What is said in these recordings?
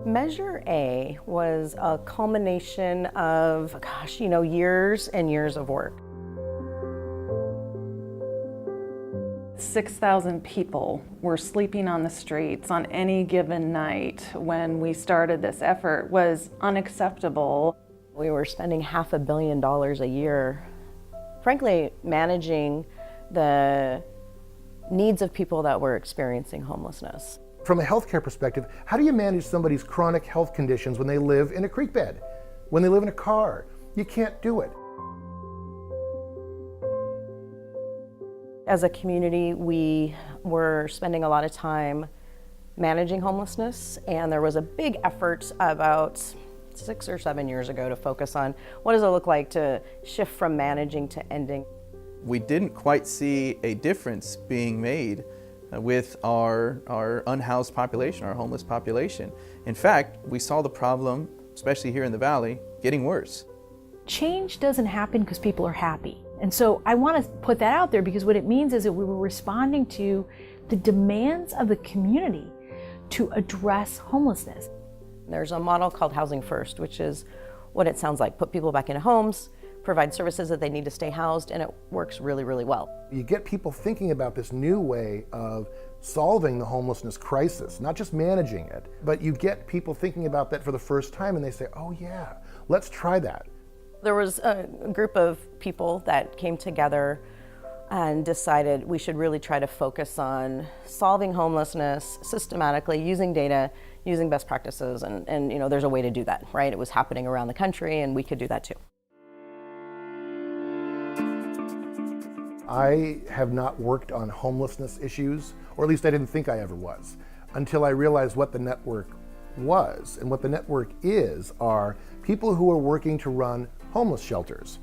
Measure A was a culmination of, years and years of work. 6,000 people were sleeping on the streets on any given night when we started this effort was unacceptable. We were spending $500 million a year, frankly, managing the needs of people that were experiencing homelessness. From a healthcare perspective, how do you manage somebody's chronic health conditions when they live in a creek bed, when they live in a car? You can't do it. As a community, we were spending a lot of time managing homelessness, and there was a big effort about 6 or 7 years ago to focus on what does it look like to shift from managing to ending. We didn't quite see a difference being made with our unhoused population, our homeless population. In fact, we saw the problem, especially here in the Valley, getting worse. Change doesn't happen because people are happy. And so I want to put that out there because what it means is that we were responding to the demands of the community to address homelessness. There's a model called Housing First, which is what it sounds like. Put people back into homes, provide services that they need to stay housed, and it works really, really well. You get people thinking about this new way of solving the homelessness crisis, not just managing it, but you get people thinking about that for the first time and they say, oh yeah, let's try that. There was a group of people that came together and decided we should really try to focus on solving homelessness systematically, using data, using best practices, and there's a way to do that, right? It was happening around the country and we could do that too. I have not worked on homelessness issues, or at least I didn't think I ever was, until I realized what the network was. And what the network is are people who are working to run homeless shelters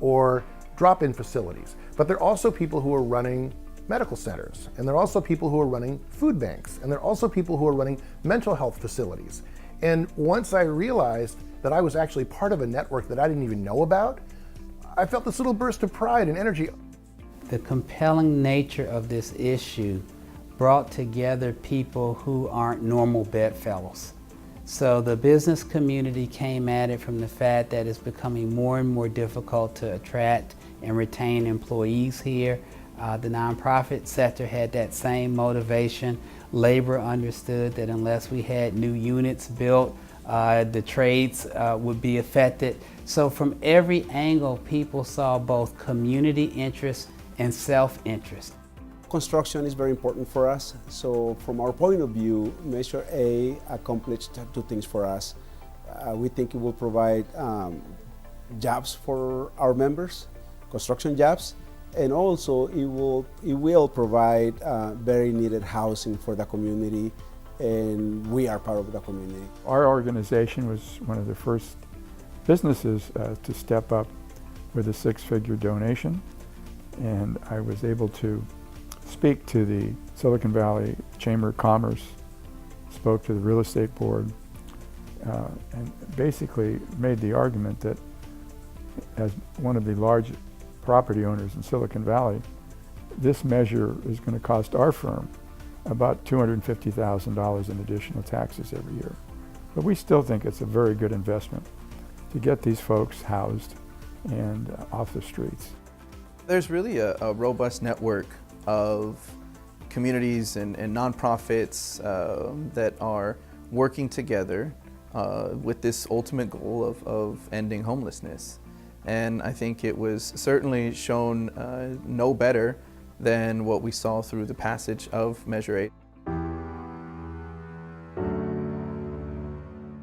or drop-in facilities. But they're also people who are running medical centers, and they're also people who are running food banks, and they're also people who are running mental health facilities. And once I realized that I was actually part of a network that I didn't even know about, I felt this little burst of pride and energy. The compelling nature of this issue brought together people who aren't normal bedfellows. So the business community came at it from the fact that it's becoming more and more difficult to attract and retain employees here. The nonprofit sector had that same motivation. Labor understood that unless we had new units built, the trades would be affected. So from every angle, people saw both community interest and self-interest. Construction is very important for us. So from our point of view, Measure A accomplished two things for us. We think it will provide jobs for our members, construction jobs, and also it will provide very needed housing for the community, and we are part of the community. Our organization was one of the first businesses to step up with a 6-figure donation. And I was able to speak to the Silicon Valley Chamber of Commerce, spoke to the real estate board, and basically made the argument that as one of the large property owners in Silicon Valley, this measure is going to cost our firm about $250,000 in additional taxes every year. But we still think it's a very good investment to get these folks housed and off the streets. There's really a robust network of communities and nonprofits that are working together with this ultimate goal of ending homelessness. And I think it was certainly shown no better than what we saw through the passage of Measure 8.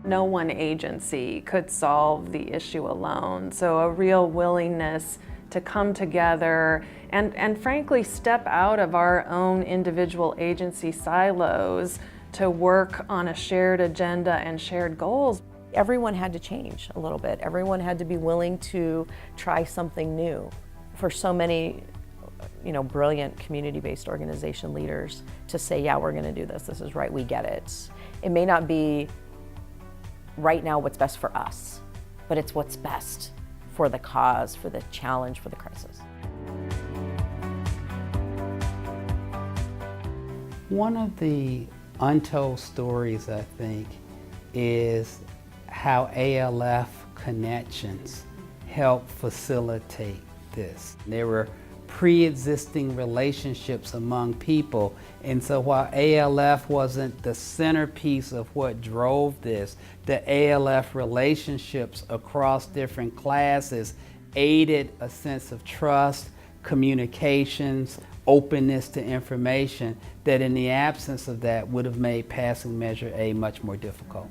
No one agency could solve the issue alone, so a real willingness to come together and frankly step out of our own individual agency silos to work on a shared agenda and shared goals. Everyone had to change a little bit. Everyone had to be willing to try something new. For so many, brilliant community-based organization leaders to say, yeah, we're gonna do this. This is right, we get it. It may not be right now what's best for us, but it's what's best for the cause, for the challenge, for the crisis. One of the untold stories, I think, is how ALF connections help facilitate this. There were pre-existing relationships among people, and so while ALF wasn't the centerpiece of what drove this, the ALF relationships across different classes aided a sense of trust, communications, openness to information that in the absence of that would have made passing Measure A much more difficult.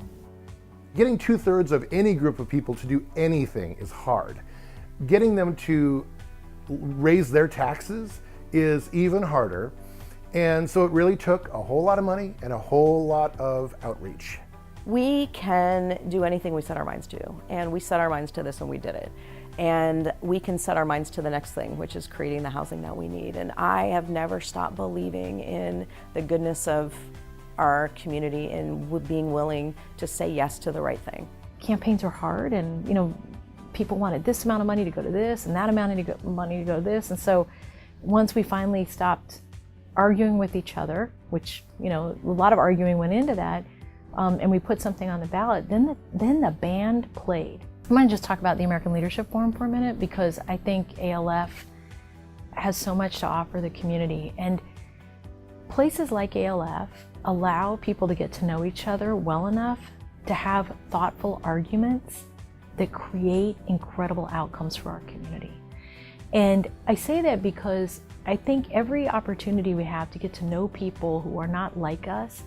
Getting 2/3 of any group of people to do anything is hard. Getting them to raise their taxes is even harder. And so it really took a whole lot of money and a whole lot of outreach. We can do anything we set our minds to, and we set our minds to this and we did it. And we can set our minds to the next thing, which is creating the housing that we need. And I have never stopped believing in the goodness of our community and being willing to say yes to the right thing. Campaigns are hard, and people wanted this amount of money to go to this and that amount of money to go to this. And so once we finally stopped arguing with each other, which, a lot of arguing went into that, and we put something on the ballot, then the band played. I'm going to just talk about the American Leadership Forum for a minute, because I think ALF has so much to offer the community. And places like ALF allow people to get to know each other well enough to have thoughtful arguments that create incredible outcomes for our community. And I say that because I think every opportunity we have to get to know people who are not like us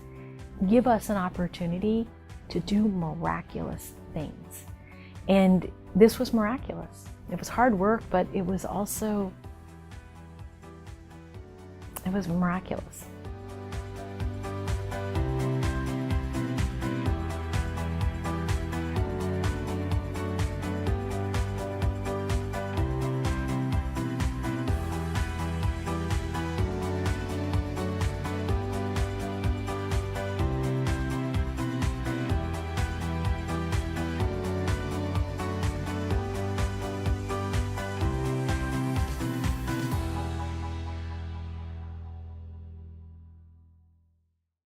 give us an opportunity to do miraculous things. And this was miraculous. It was hard work, but it was miraculous.